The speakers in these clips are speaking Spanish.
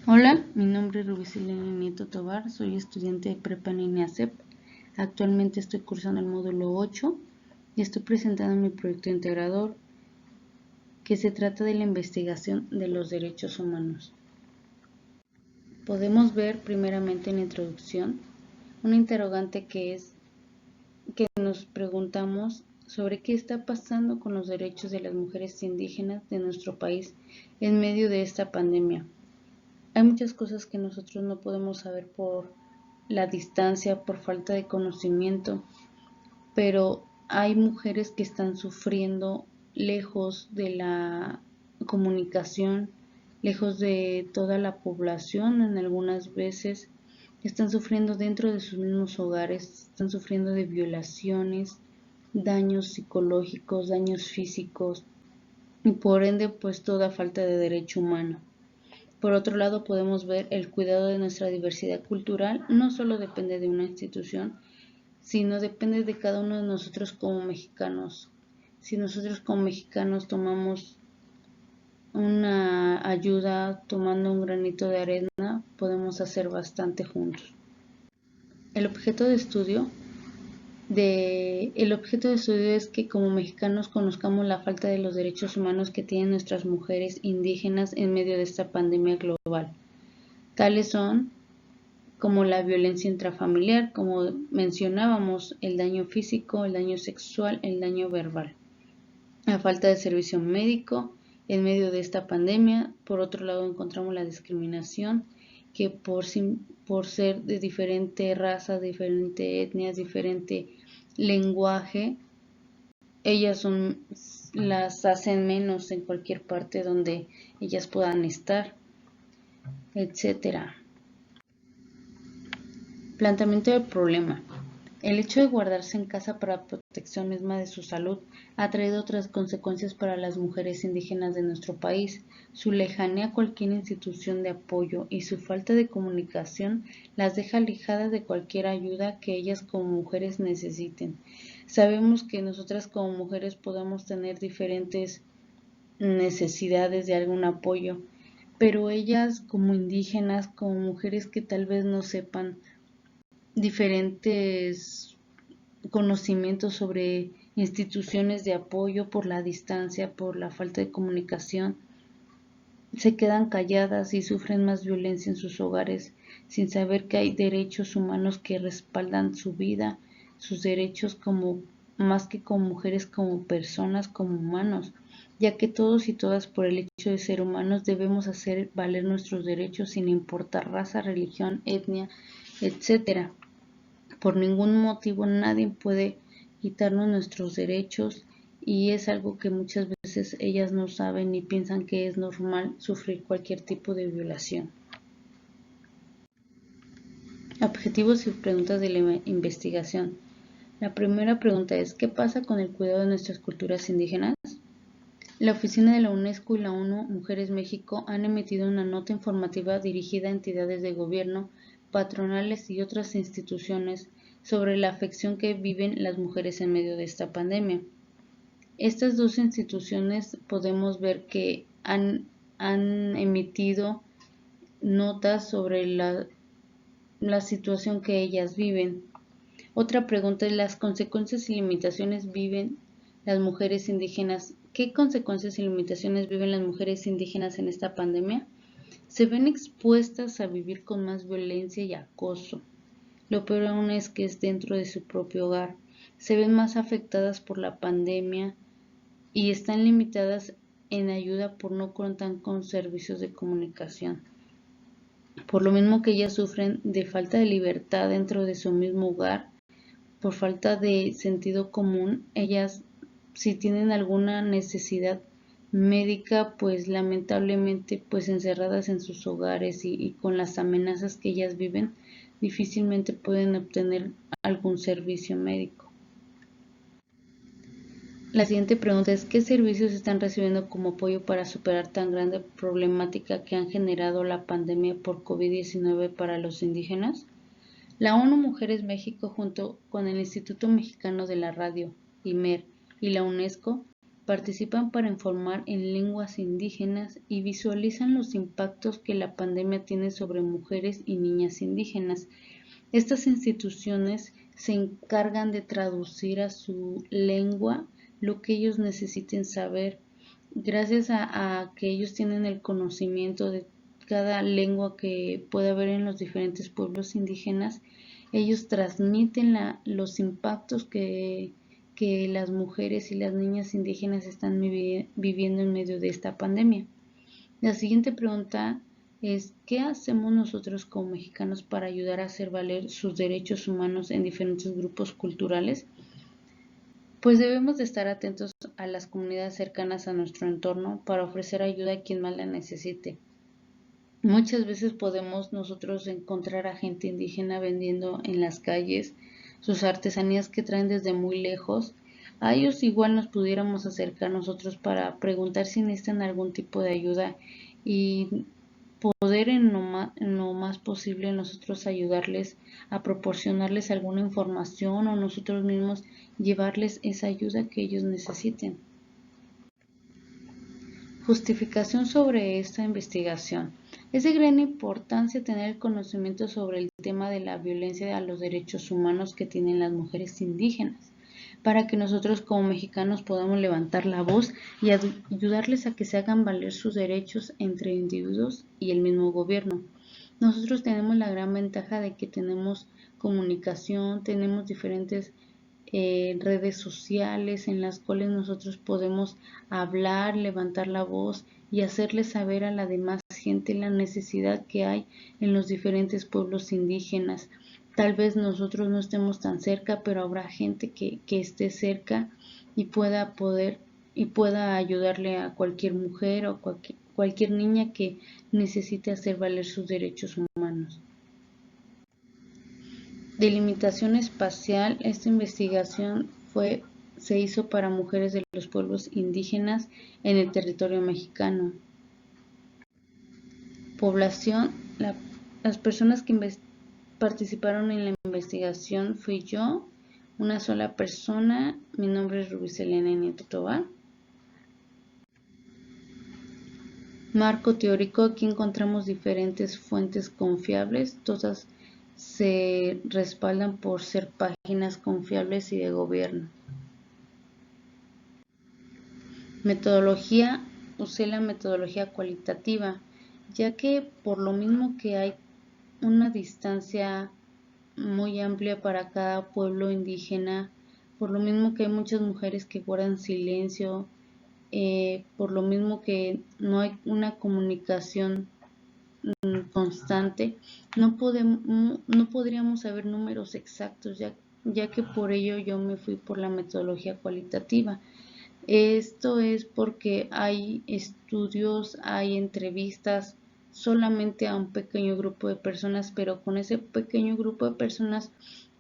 Hola, mi nombre es Rubicelina Nieto Tobar, soy estudiante de prepa en INEACEP. Actualmente estoy cursando el módulo 8 y estoy presentando mi proyecto integrador que se trata de la investigación de los derechos humanos. Podemos ver primeramente en la introducción una interrogante que nos preguntamos sobre qué está pasando con los derechos de las mujeres indígenas de nuestro país en medio de esta pandemia. Hay muchas cosas que nosotros no podemos saber por la distancia, por falta de conocimiento, pero hay mujeres que están sufriendo lejos de la comunicación, lejos de toda la población, en algunas veces están sufriendo dentro de sus mismos hogares, están sufriendo de violaciones, daños psicológicos, daños físicos y por ende pues toda falta de derecho humano. Por otro lado, podemos ver el cuidado de nuestra diversidad cultural no solo depende de una institución, sino depende de cada uno de nosotros como mexicanos. Si nosotros como mexicanos tomamos una ayuda, tomando un granito de arena, podemos hacer bastante juntos. El objeto de estudio es que como mexicanos conozcamos la falta de los derechos humanos que tienen nuestras mujeres indígenas en medio de esta pandemia global. Tales son como la violencia intrafamiliar, como mencionábamos, el daño físico, el daño sexual, el daño verbal, la falta de servicio médico en medio de esta pandemia. Por otro lado, encontramos la discriminación, que por ser de diferente raza, diferente etnia, diferente lenguaje, las hacen menos en cualquier parte donde ellas puedan estar, etcétera. Planteamiento del problema. El hecho de guardarse en casa para protección misma de su salud ha traído otras consecuencias para las mujeres indígenas de nuestro país. Su lejanía a cualquier institución de apoyo y su falta de comunicación las deja alejadas de cualquier ayuda que ellas como mujeres necesiten. Sabemos que nosotras como mujeres podemos tener diferentes necesidades de algún apoyo, pero ellas como indígenas, como mujeres que tal vez no sepan diferentes conocimientos sobre instituciones de apoyo por la distancia, por la falta de comunicación, se quedan calladas y sufren más violencia en sus hogares sin saber que hay derechos humanos que respaldan su vida, sus derechos como más que como mujeres, como personas, como humanos, ya que todos y todas por el hecho de ser humanos debemos hacer valer nuestros derechos sin importar raza, religión, etnia, etcétera. Por ningún motivo nadie puede quitarnos nuestros derechos y es algo que muchas veces ellas no saben y piensan que es normal sufrir cualquier tipo de violación. Objetivos y preguntas de la investigación. La primera pregunta es: ¿qué pasa con el cuidado de nuestras culturas indígenas? La oficina de la UNESCO y la ONU Mujeres México han emitido una nota informativa dirigida a entidades de gobierno, patronales y otras instituciones sobre la afección que viven las mujeres en medio de esta pandemia. Estas dos instituciones podemos ver que han emitido notas sobre la situación que ellas viven. Otra pregunta es: ¿las consecuencias y limitaciones viven las mujeres indígenas? ¿Qué consecuencias y limitaciones viven las mujeres indígenas en esta pandemia? Se ven expuestas a vivir con más violencia y acoso. Lo peor aún es que es dentro de su propio hogar. Se ven más afectadas por la pandemia y están limitadas en ayuda por no contar con servicios de comunicación. Por lo mismo que ellas sufren de falta de libertad dentro de su mismo hogar, por falta de sentido común, ellas si tienen alguna necesidad médica, pues lamentablemente pues encerradas en sus hogares y con las amenazas que ellas viven, difícilmente pueden obtener algún servicio médico. La siguiente pregunta es: ¿qué servicios están recibiendo como apoyo para superar tan grande problemática que han generado la pandemia por COVID-19 para los indígenas? La ONU Mujeres México, junto con el Instituto Mexicano de la Radio, IMER, y la UNESCO, participan para informar en lenguas indígenas y visualizan los impactos que la pandemia tiene sobre mujeres y niñas indígenas. Estas instituciones se encargan de traducir a su lengua lo que ellos necesiten saber. Gracias a que ellos tienen el conocimiento de cada lengua que puede haber en los diferentes pueblos indígenas, ellos transmiten los impactos que las mujeres y las niñas indígenas están viviendo en medio de esta pandemia. La siguiente pregunta es, ¿qué hacemos nosotros como mexicanos para ayudar a hacer valer sus derechos humanos en diferentes grupos culturales? Pues debemos de estar atentos a las comunidades cercanas a nuestro entorno para ofrecer ayuda a quien más la necesite. Muchas veces podemos nosotros encontrar a gente indígena vendiendo en las calles sus artesanías que traen desde muy lejos. A ellos igual nos pudiéramos acercar nosotros para preguntar si necesitan algún tipo de ayuda y poder en lo más posible nosotros ayudarles a proporcionarles alguna información o nosotros mismos llevarles esa ayuda que ellos necesiten. Justificación sobre esta investigación. Es de gran importancia tener el conocimiento sobre el tema de la violencia a los derechos humanos que tienen las mujeres indígenas, para que nosotros como mexicanos podamos levantar la voz y ayudarles a que se hagan valer sus derechos entre individuos y el mismo gobierno. Nosotros tenemos la gran ventaja de que tenemos comunicación, tenemos diferentes redes sociales en las cuales nosotros podemos hablar, levantar la voz y hacerles saber a la demás gente la necesidad que hay en los diferentes pueblos indígenas. Tal vez nosotros no estemos tan cerca, pero habrá gente que esté cerca y pueda ayudarle a cualquier mujer o cualquier niña que necesite hacer valer sus derechos humanos. Delimitación espacial. Esta investigación se hizo para mujeres de los pueblos indígenas en el territorio mexicano. Población. Las personas que participaron en la investigación fui yo, una sola persona. Mi nombre es Rubiselena Nieto Tobar. Marco teórico. Aquí encontramos diferentes fuentes confiables. Todas se respaldan por ser páginas confiables y de gobierno. Metodología. Usé la metodología cualitativa, ya que por lo mismo que hay una distancia muy amplia para cada pueblo indígena, por lo mismo que hay muchas mujeres que guardan silencio, por lo mismo que no hay una comunicación constante, no podríamos saber números exactos, ya que por ello yo me fui por la metodología cualitativa. Esto es porque hay estudios, hay entrevistas solamente a un pequeño grupo de personas, pero con ese pequeño grupo de personas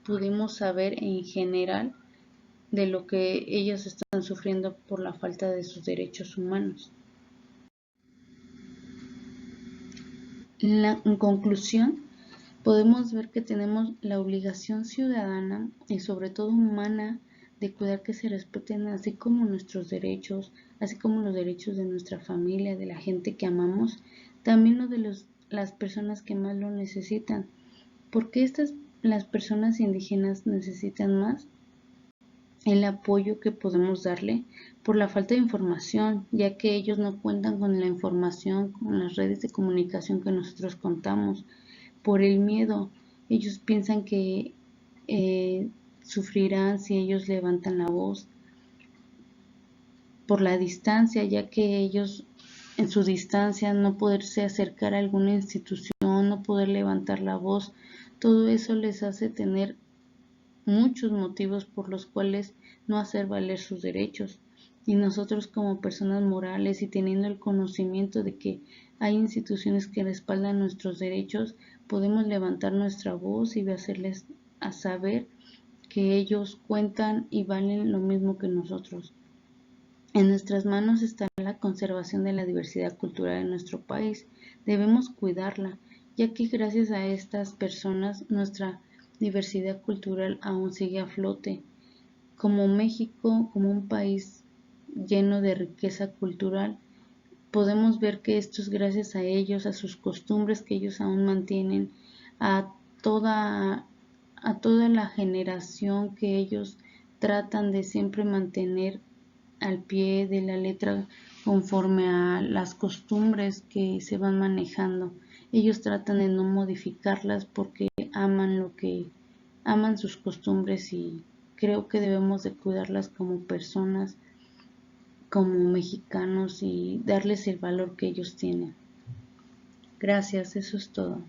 pudimos saber en general de lo que ellas están sufriendo por la falta de sus derechos humanos. En conclusión, podemos ver que tenemos la obligación ciudadana y sobre todo humana de cuidar que se respeten así como nuestros derechos, así como los derechos de nuestra familia, de la gente que amamos, también los de las personas que más lo necesitan. ¿Por qué las personas indígenas necesitan más? El apoyo que podemos darle por la falta de información, ya que ellos no cuentan con la información, con las redes de comunicación que nosotros contamos, por el miedo. Ellos piensan que sufrirán si ellos levantan la voz, por la distancia, ya que ellos en su distancia no poderse acercar a alguna institución, no poder levantar la voz, todo eso les hace tener muchos motivos por los cuales no hacer valer sus derechos. Y nosotros como personas morales y teniendo el conocimiento de que hay instituciones que respaldan nuestros derechos, podemos levantar nuestra voz y hacerles a saber que ellos cuentan y valen lo mismo que nosotros. En nuestras manos está la conservación de la diversidad cultural en nuestro país. Debemos cuidarla, ya que gracias a estas personas nuestra diversidad cultural aún sigue a flote. Como México, como un país lleno de riqueza cultural. Podemos ver que esto es gracias a ellos, a sus costumbres que ellos aún mantienen, a toda, a toda la generación que ellos tratan de siempre mantener al pie de la letra conforme a las costumbres que se van manejando. Ellos tratan de no modificarlas porque aman sus costumbres y creo que debemos de cuidarlas como personas, como mexicanos y darles el valor que ellos tienen. Gracias, eso es todo.